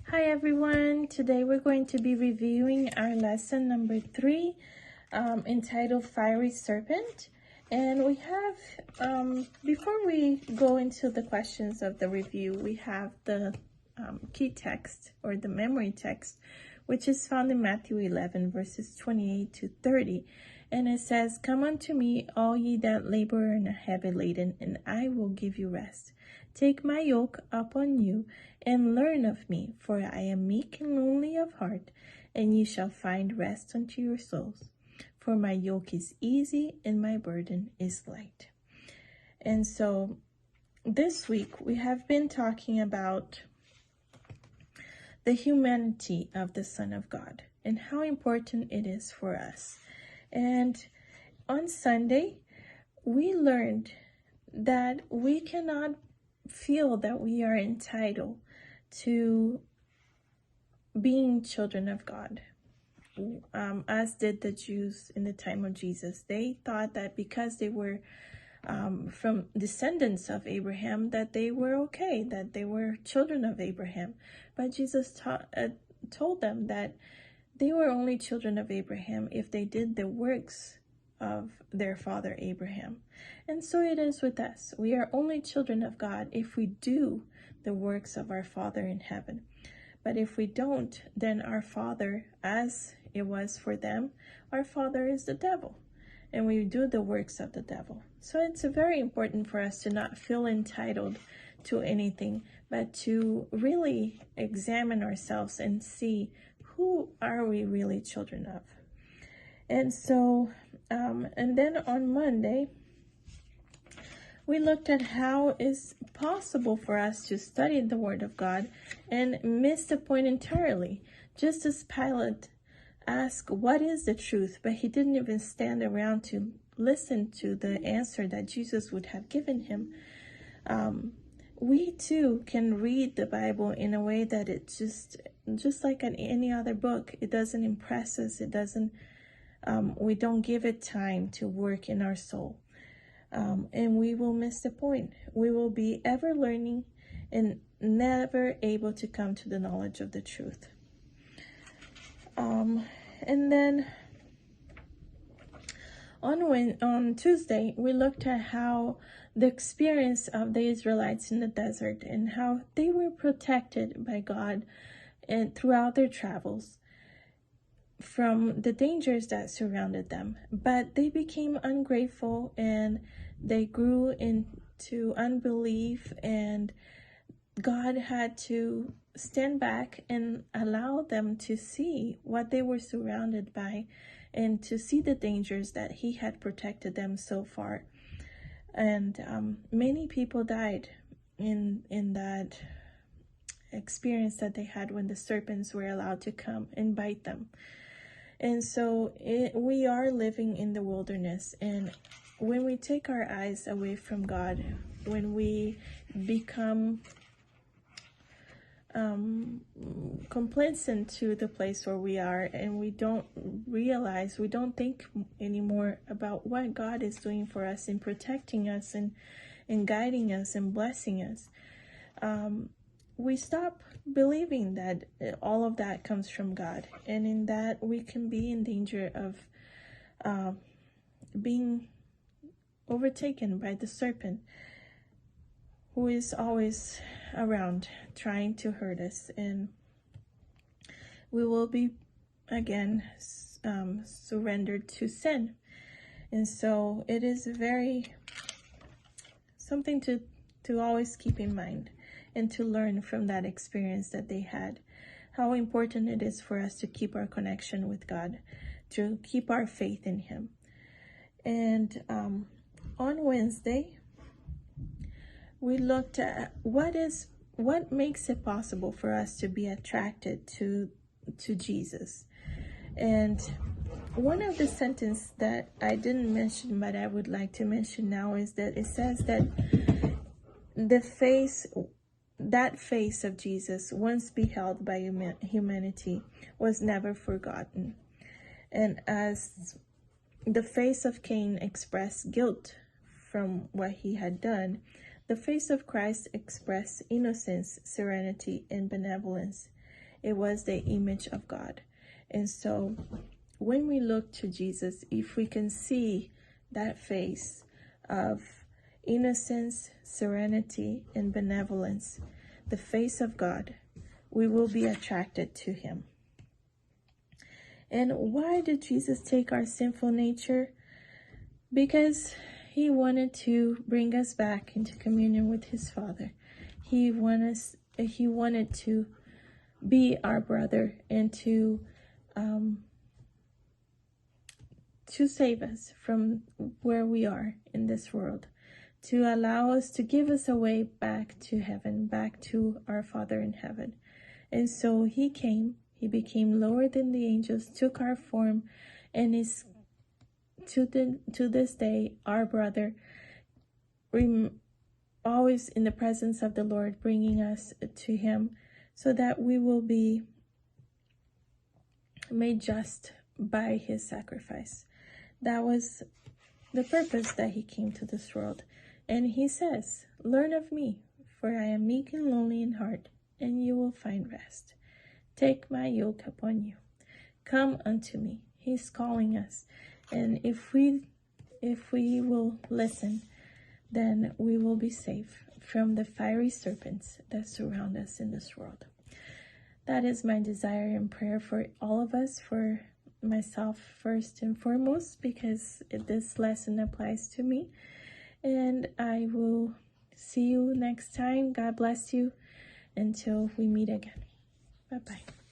Hi everyone, today we're going to be reviewing our lesson number 3 entitled Fiery Serpent. And we have, before we go into the questions of the review, we have the key text or the memory text, which is found in Matthew 11 verses 28 to 30. And it says, "Come unto me, all ye that labor and are heavy laden, and I will give you rest. Take my yoke upon you, and learn of me, for I am meek and lowly of heart, and ye shall find rest unto your souls. For my yoke is easy, and my burden is light." And so this week we have been talking about the humanity of the Son of God and how important it is for us. And on Sunday, we learned that we cannot feel that we are entitled to being children of God, as did the Jews in the time of Jesus. They thought that because they were from descendants of Abraham, that they were okay, that they were children of Abraham. But Jesus told them that they were only children of Abraham if they did the works of their father Abraham. And so it is with us. We are only children of God if we do the works of our Father in heaven. But if we don't, then our father, as it was for them, our father is the devil, and we do the works of the devil. So it's very important for us to not feel entitled to anything, but to really examine ourselves and see, who are we really children of? And so, and then on Monday, we looked at how it's possible for us to study the Word of God and miss the point entirely. Just as Pilate asked, "What is the truth?" but he didn't even stand around to listen to the answer that Jesus would have given him. We too can read the Bible in a way that it's just like any other book. It doesn't impress us. It doesn't. We don't give it time to work in our soul. And we will miss the point. We will be ever learning and never able to come to the knowledge of the truth. And then on Tuesday, we looked at how the experience of the Israelites in the desert and how they were protected by God and throughout their travels from the dangers that surrounded them. But they became ungrateful and they grew into unbelief, and God had to stand back and allow them to see what they were surrounded by and to see the dangers that He had protected them so far. And many people died in that experience that they had when the serpents were allowed to come and bite them. And so we are living in the wilderness, and when we take our eyes away from God, when we become complacent to the place where we are, and we don't realize, we don't think anymore about what God is doing for us in protecting us and guiding us and blessing us, we stop believing that all of that comes from God, and in that we can be in danger of being overtaken by the serpent, who is always around trying to hurt us, and we will be again surrendered to sin. And so it is very something to always keep in mind and to learn from that experience that they had, how important it is for us to keep our connection with God, to keep our faith in Him. And on Wednesday, we looked at what makes it possible for us to be attracted to Jesus. And one of the sentences that I didn't mention, but I would like to mention now, is that it says that that face of Jesus, once beheld by humanity, was never forgotten. And as the face of Cain expressed guilt from what he had done, the face of Christ expressed innocence, serenity, and benevolence. it was the image of God. And so when we look to Jesus, if we can see that face of innocence, serenity, and benevolence, the face of God, we will be attracted to him. And why did Jesus take our sinful nature? Because he wanted to bring us back into communion with his Father. He wanted to be our brother and to save us from where we are in this world, to allow us, to give us a way back to heaven, back to our Father in heaven. And so he came, he became lower than the angels, took our form, and is to this day our brother, always in the presence of the Lord, bringing us to him, so that we will be made just by his sacrifice. That was the purpose that he came to this world. And he says, "Learn of me, for I am meek and lowly in heart, and you will find rest. Take my yoke upon you. Come unto me." He's calling us. And if we will listen, then we will be safe from the fiery serpents that surround us in this world. That is my desire and prayer for all of us, for myself first and foremost, because this lesson applies to me. And I will see you next time. God bless you until we meet again. Bye-bye.